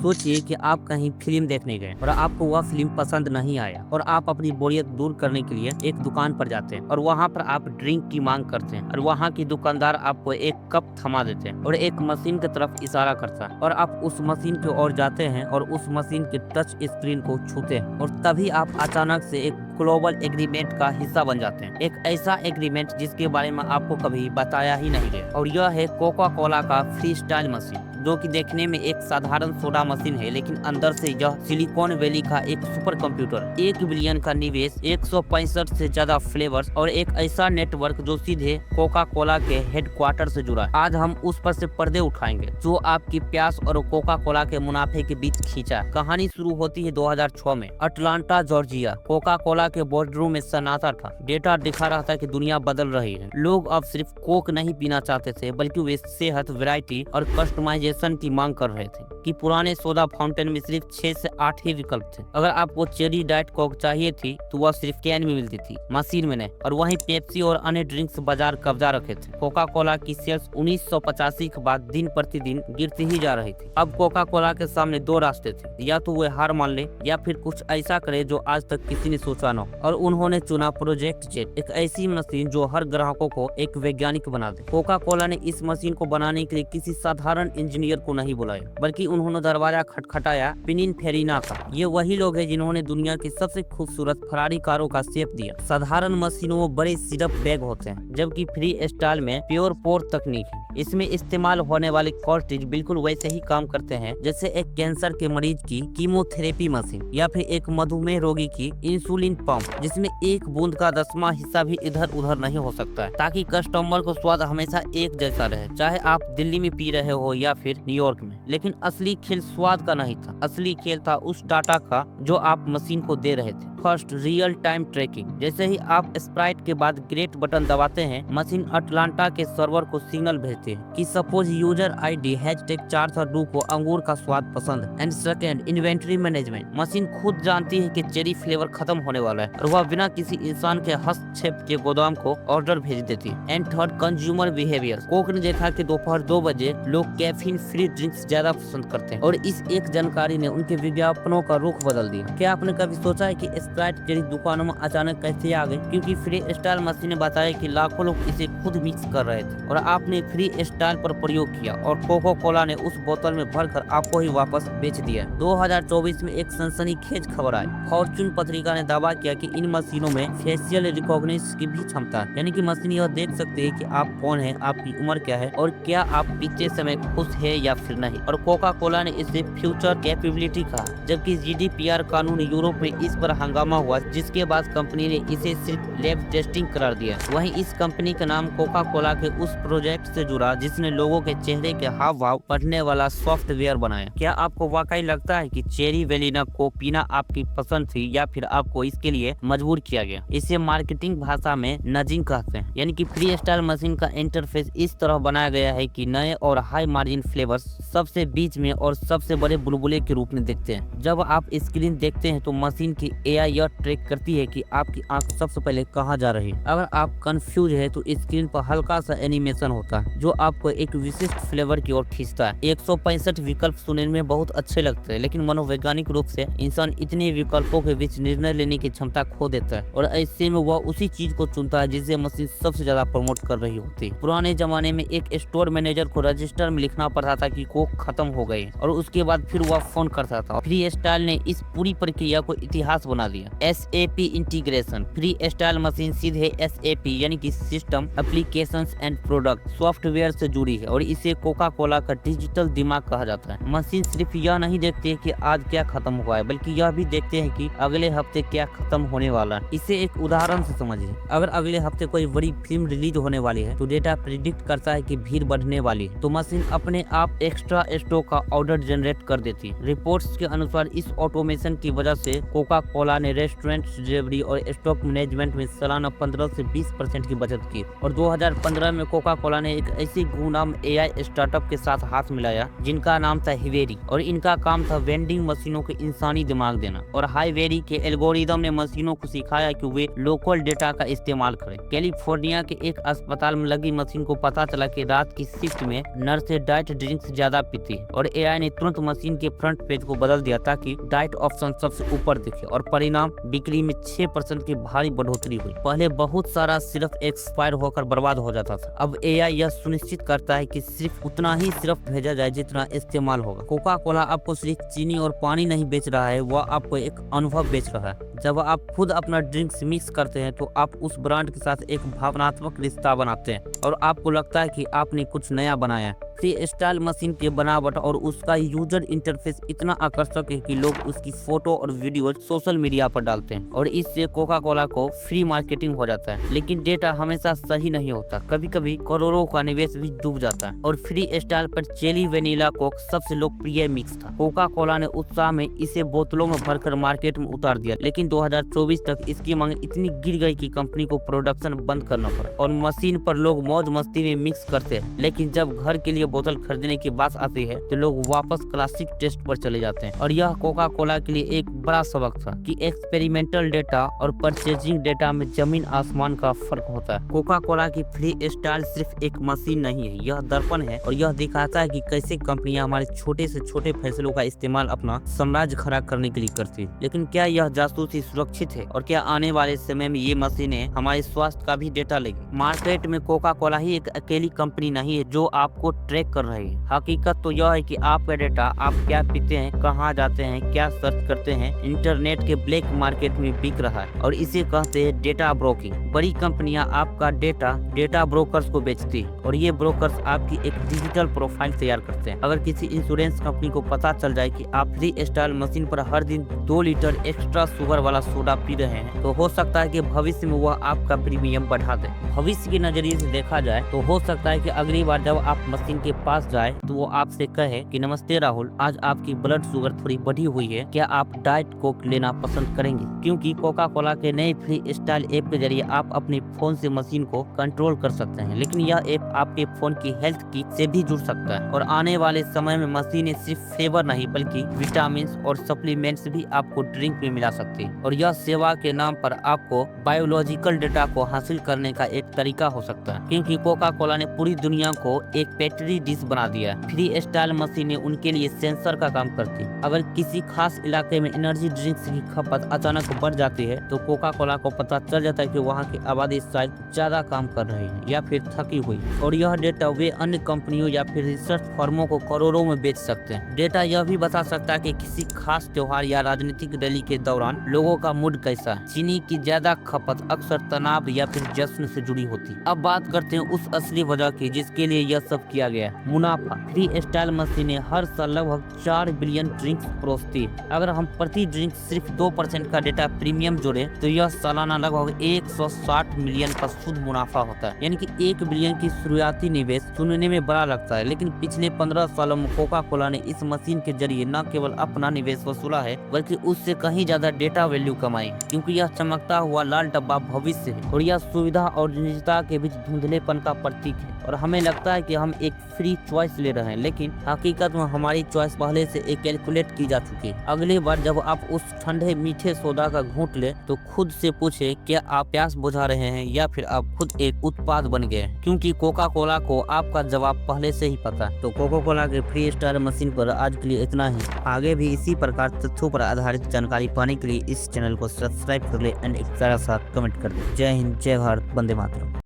सोचिए कि आप कहीं फिल्म देखने गए और आपको वह फिल्म पसंद नहीं आया और आप अपनी बोरियत दूर करने के लिए एक दुकान पर जाते हैं और वहां पर आप ड्रिंक की मांग करते हैं और वहां की दुकानदार आपको एक कप थमा देते हैं और एक मशीन की तरफ इशारा करता है और आप उस मशीन की ओर जाते हैं और उस मशीन के टच स्क्रीन को छूते हैं और तभी आप अचानक से एक ग्लोबल एग्रीमेंट का हिस्सा बन जाते हैं। एक ऐसा एग्रीमेंट जिसके बारे में आपको कभी बताया ही नहीं गया और यह है कोका कोला का फ्री स्टाइल मशीन, जो कि देखने में एक साधारण सोडा मशीन है, लेकिन अंदर से यह सिलिकॉन वैली का एक सुपर कंप्यूटर, 1 बिलियन का निवेश, 165 से ज्यादा फ्लेवर्स और एक ऐसा नेटवर्क जो सीधे कोका कोला के हेडक्वार्टर से जुड़ा है। आज हम उस पर से पर्दे उठाएंगे जो आपकी प्यास और कोका कोला के मुनाफे के बीच खींचा। कहानी शुरू होती है 2006 में अटलांटा जॉर्जिया। कोका कोला के बोर्डरूम में सन्नाटा था। डेटा दिखा रहा था कि दुनिया बदल रही है। लोग अब सिर्फ कोक नहीं पीना चाहते थे, बल्कि वे सेहत, वैरायटी और कस्टमाइजेशन की मांग कर रहे थे। कि पुराने सोडा फाउंटेन में सिर्फ 6 से 8 ही विकल्प थे। अगर आपको चेरी डाइट कोक चाहिए थी तो वह सिर्फ कैन में मिलती थी, मशीन में नहीं। और वहीं पेप्सी और अन्य ड्रिंक्स बाजार कब्जा रखे थे। कोका कोला की सेल्स 1985 के बाद दिन प्रतिदिन गिरती ही जा रही थी। अब कोका कोला के सामने 2 रास्ते थे, या तो वे हार मान ले या फिर कुछ ऐसा करे जो आज तक किसी ने सोचा न हो। और उन्होंने चुना प्रोजेक्ट जेट, एक ऐसी मशीन जो हर ग्राहकों को एक वैज्ञानिक बना दे। कोका कोला ने इस मशीन को बनाने के लिए किसी साधारण इंजीनियर को नहीं बुलाया, बल्कि उन्होंने दरवाजा खटखटाया पिनिनफेरिना का। ये वही लोग हैं जिन्होंने दुनिया की सबसे खूबसूरत फरारी कारों का शेप दिया। साधारण मशीनों में बड़े सिरप बैग होते हैं, जबकि फ्री स्टाइल में प्योर पोर तकनीक है। इसमें इस्तेमाल होने वाले कार्ट्रिज बिल्कुल वैसे ही काम करते हैं जैसे एक कैंसर के मरीज की कीमोथेरेपी मशीन या फिर एक मधुमेह रोगी की इंसुलिन पंप, जिसमें एक बूंद का 10वां हिस्सा भी इधर उधर नहीं हो सकता है, ताकि कस्टमर को स्वाद हमेशा एक जैसा रहे, चाहे आप दिल्ली में पी रहे हो या फिर न्यूयॉर्क में। लेकिन असली खेल स्वाद का नहीं था, असली खेल था उस डाटा का जो आप मशीन को दे रहे थे। First, real time tracking. जैसे ही आप स्प्राइट के बाद ग्रेट बटन दबाते हैं, मशीन अटलांटा के सर्वर को सिग्नल भेजते हैं कि सपोज यूजर आईडी #4 को अंगूर का स्वाद पसंद है। And second, inventory management. Machine खुद जानती है कि चेरी फ्लेवर खत्म होने वाला है और वह बिना किसी इंसान के हस्तक्षेप के गोदाम को ऑर्डर भेज देती है। And third, consumer behaviour. Coke ने देखा कि दोपहर 2 बजे लोग कैफीन फ्री ड्रिंक्स ज्यादा पसंद करते हैं और इस एक जानकारी ने उनके विज्ञापनों का रुख बदल दिया। क्या आपने कभी सोचा है कि स्प्राइट जैसी दुकानों में अचानक कैसे आ गई? क्योंकि फ्री स्टाइल मशीन ने बताया कि लाखों लोग इसे खुद मिक्स कर रहे थे और आपने फ्री स्टाइल पर प्रयोग किया और कोका कोला ने उस बोतल में भरकर आपको ही वापस बेच दिया। 2024 में एक सनसनीखेज खबर आई। फॉर्च्यून पत्रिका ने दावा किया कि इन मशीनों में फेशियल रिकॉग्निशन की भी क्षमता है, यानी कि मशीन यह देख सकती है कि आप कौन है, आपकी उम्र क्या है और क्या आप पीते समय खुश है या फिर नहीं। और कोका कोला ने इसे फ्यूचर कैपेबिलिटी कहा, जबकि GDPR कानून यूरोप में इस पर हंगामा हुआ, जिसके बाद कंपनी ने इसे सिर्फ लैब टेस्टिंग करार दिया। वहीं इस कंपनी का नाम कोका कोला के उस प्रोजेक्ट से जुड़ा जिसने लोगों के चेहरे के हाव भाव पढ़ने वाला सॉफ्टवेयर बनाया। क्या आपको वाकई लगता है कि चेरी वेलिना को पीना आपकी पसंद थी या फिर आपको इसके लिए मजबूर किया गया? इसे मार्केटिंग भाषा में नजिंग कहते हैं, यानी कि फ्री स्टाइल मशीन का इंटरफेस इस तरह बनाया गया है कि नए और हाई मार्जिन फ्लेवर्स सबसे बीच में और सबसे बड़े बुलबुले के रूप में दिखते हैं। जब आप स्क्रीन देखते हैं तो मशीन की AI यह ट्रैक करती है कि आपकी आंख सबसे पहले कहां जा रही है। अगर आप कंफ्यूज है तो स्क्रीन पर हल्का सा एनिमेशन होता है जो आपको एक विशिष्ट फ्लेवर की ओर खींचता है। 165 विकल्प सुनने में बहुत अच्छे लगते हैं, लेकिन मनोवैज्ञानिक रूप से इंसान इतने विकल्पों के बीच निर्णय लेने की क्षमता खो देता है और ऐसे में वह उसी चीज को चुनता है जिसे मशीन सबसे ज्यादा प्रमोट कर रही होती है। पुराने जमाने में एक स्टोर मैनेजर को रजिस्टर में लिखना पड़ता था कि कोक खत्म हो गई और उसके बाद फिर वह फोन करता था। फ्री स्टाइल ने इस पूरी प्रक्रिया को इतिहास बना दिया। SAP integration. Free style machine सीधे SAP यानी कि system applications and product software से जुड़ी है और इसे कोका कोला का डिजिटल दिमाग कहा जाता है। मशीन सिर्फ यह नहीं देखती है कि आज क्या खत्म हुआ है, बल्कि यह भी देखते हैं कि अगले हफ्ते क्या खत्म होने वाला है। इसे एक उदाहरण से समझिए। अगर अगले हफ्ते कोई बड़ी फिल्म रिलीज होने वाली है तो डेटा प्रिडिक्ट करता है कि भीड़ बढ़ने वाली है, तो मशीन अपने आप एक्स्ट्रा स्टॉक का ऑर्डर जनरेट कर देती है। रिपोर्ट्स के अनुसार इस ऑटोमेशन की वजह से कोका कोला ने ने रेस्टोरेंट, डिलीवरी और स्टॉक मैनेजमेंट में सालाना 15 से 20% की बचत की। और 2015 में कोका कोला ने एक ऐसी गुमनाम एआई स्टार्टअप के साथ हाथ मिलाया जिनका नाम था हिवेरी, और इनका काम था वेंडिंग मशीनों को इंसानी दिमाग देना। और हाईवेरी के एल्गोरिदम ने मशीनों को सिखाया कि वे लोकल डेटा का इस्तेमाल करें। कैलिफोर्निया के एक अस्पताल में लगी मशीन को पता चला कि रात की शिफ्ट में नर्सें डाइट ड्रिंक्स ज्यादा पीती है, और एआई ने तुरंत मशीन के फ्रंट पेज को बदल दिया ताकि डाइट ऑप्शन सबसे ऊपर दिखे, और परिणाम बिक्री में 6% की भारी बढ़ोतरी हुई। पहले बहुत सारा सिर्फ एक्सपायर होकर बर्बाद हो जाता था, अब एआई यह सुनिश्चित करता है कि सिर्फ उतना ही सिर्फ भेजा जाए जितना इस्तेमाल होगा। कोका कोला आपको सिर्फ चीनी और पानी नहीं बेच रहा है, वह आपको एक अनुभव बेच रहा है। जब आप खुद अपना ड्रिंक्स मिक्स करते हैं तो आप उस ब्रांड के साथ एक भावनात्मक रिश्ता बनाते हैं, और आपको लगता है कि आपने कुछ नया बनाया है। फ्री स्टाइल मशीन की बनावट और उसका यूजर इंटरफेस इतना आकर्षक है कि लोग उसकी फोटो और वीडियो सोशल मीडिया पर डालते हैं, और इससे कोका कोला को फ्री मार्केटिंग हो जाता है। लेकिन डेटा हमेशा सही नहीं होता, कभी कभी करोड़ों का निवेश भी डूब जाता है। और फ्री स्टाइल पर चेरी वेनिला कोक सबसे लोकप्रिय मिक्स था। कोका कोला ने उत्साह में इसे बोतलों में भरकर मार्केट में उतार दिया, लेकिन 2024 तक इसकी मांग इतनी गिर गई कि कंपनी को प्रोडक्शन बंद करना पड़ा, और मशीन पर लोग मौज मस्ती में मिक्स करते हैं, लेकिन जब घर के लिए बोतल खरीदने की बात आती है तो लोग वापस क्लासिक टेस्ट पर चले जाते हैं। और यह कोका कोला के लिए एक बड़ा सबक था कि एक्सपेरिमेंटल डेटा और परचेजिंग डेटा में जमीन आसमान का फर्क होता है। कोका कोला की फ्री स्टाइल सिर्फ एक मशीन नहीं है, यह दर्पण है, और यह दिखाता है कि कैसे कंपनियां हमारे छोटे से छोटे फैसलों का इस्तेमाल अपना साम्राज्य खड़ा करने के लिए करती है। लेकिन क्या यह जासूसी सुरक्षित है, और क्या आने वाले समय में ये मशीनें हमारे स्वास्थ्य का भी डेटा लेगी? मार्केट में कोका कोला ही एक अकेली कंपनी नहीं है जो आपको ट्रैक कर रही है। हकीकत तो यह है कि आपका डेटा, आप क्या पीते हैं, कहाँ जाते हैं, क्या सर्च करते हैं, इंटरनेट के ब्लैक मार्केट में बिक रहा है, और इसे कहते हैं डेटा ब्रोकिंग। बड़ी कंपनियां आपका डेटा ब्रोकर्स को बेचती है, और ये ब्रोकर्स आपकी एक डिजिटल प्रोफाइल तैयार करते हैं। अगर किसी इंश्योरेंस कंपनी को पता चल जाए कि आप फ्री स्टाइल मशीन पर हर दिन 2 लीटर एक्स्ट्रा शुगर वाला सोडा पी रहे हैं, तो हो सकता है कि भविष्य में वह आपका प्रीमियम बढ़ा दे। भविष्य के नजरिए से देखा जाए तो हो सकता है कि अगली बार जब आप मशीन के पास जाए तो वो आपसे कहे कि नमस्ते राहुल, आज आपकी ब्लड शुगर थोड़ी बढ़ी हुई है, क्या आप डाइट कोक लेना पसंद करेंगे? क्योंकि कोका कोला के नए फ्री स्टाइल ऐप के जरिए आप अपने फोन से मशीन को कंट्रोल कर सकते हैं, लेकिन यह ऐप आपके फोन की हेल्थ की से भी जुड़ सकता है। और आने वाले समय में मशीनें सिर्फ फेवर नहीं बल्कि विटामिन और सप्लीमेंट्स भी आपको ड्रिंक में मिला सकती है, और यह सेवा के नाम पर आपको बायोलॉजिकल डेटा को हासिल करने का एक तरीका हो सकता है। क्योंकि कोका कोला ने पूरी दुनिया को एक पेट्री डिश बना दिया है, फ्री स्टाइल मशीनें उनके लिए सेंसर का काम करती है। अगर किसी खास इलाके में एनर्जी ड्रिंक्स की खपत अचानक बढ़ जाती है तो कोका कोला को पता चल जाता है कि वहाँ की आबादी शायद ज्यादा काम कर रही है या फिर थकी हुई, और यह डेटा वे अन्य कंपनियों या फिर रिसर्च फर्मों को करोड़ों में बेच सकते हैं। डेटा यह भी बता सकता है कि किसी खास त्योहार या राजनीतिक रैली के दौरान लोगों का मूड कैसा है। चीनी की ज्यादा खपत अक्सर तनाव या फिर जश्न से जुड़ी होती है। अब बात करते हैं उस असली वजह की जिसके लिए यह सब किया गया है, मुनाफा। फ्री स्टाइल मशीनें हर साल लगभग 4 बिलियन ड्रिंक्स परोसती है। अगर हम प्रति ड्रिंक सिर्फ 2% का डेटा प्रीमियम जोड़े तो यह सालाना लगभग 160 मिलियन का शुद्ध मुनाफा होता है। यानी कि 1 बिलियन की शुरुआती निवेश सुनने में बड़ा लगता है, लेकिन पिछले 15 सालों में कोका कोला ने इस मशीन के जरिए न केवल अपना निवेश वसूला है बल्कि उससे कहीं ज्यादा डेटा वैल्यू कमाई है। क्योंकि यह चमकता हुआ लाल डब्बा भविष्य है, और यह सुविधा और निजता के बीच धुंधलेपन का प्रतीक है। और हमें लगता है कि हम एक फ्री चॉइस ले रहे हैं, लेकिन हकीकत में हमारी चॉइस पहले से एक कैलकुलेट की जा चुकी है। अगली बार जब आप उस ठंडे मीठे सोडा का घूंट ले तो खुद से पूछे क्या आप प्यास बुझा रहे हैं या फिर आप खुद एक उत्पाद बन गए हैं, क्योंकि कोका कोला को आपका जवाब पहले से ही पता है। तो कोका कोला के फ्री स्टाइल मशीन पर आज के लिए इतना ही। आगे भी इसी प्रकार तथ्यों पर आधारित जानकारी पाने के लिए इस चैनल को सब्सक्राइब कर ले एंड एक प्यारा सा कमेंट कर दे। जय हिंद, जय Bharat, Vande Mataram.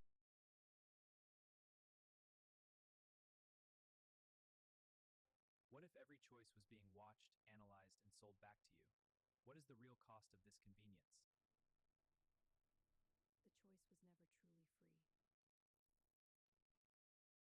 What if every choice was being watched, analyzed, and sold back to you? What is the real cost of this convenience?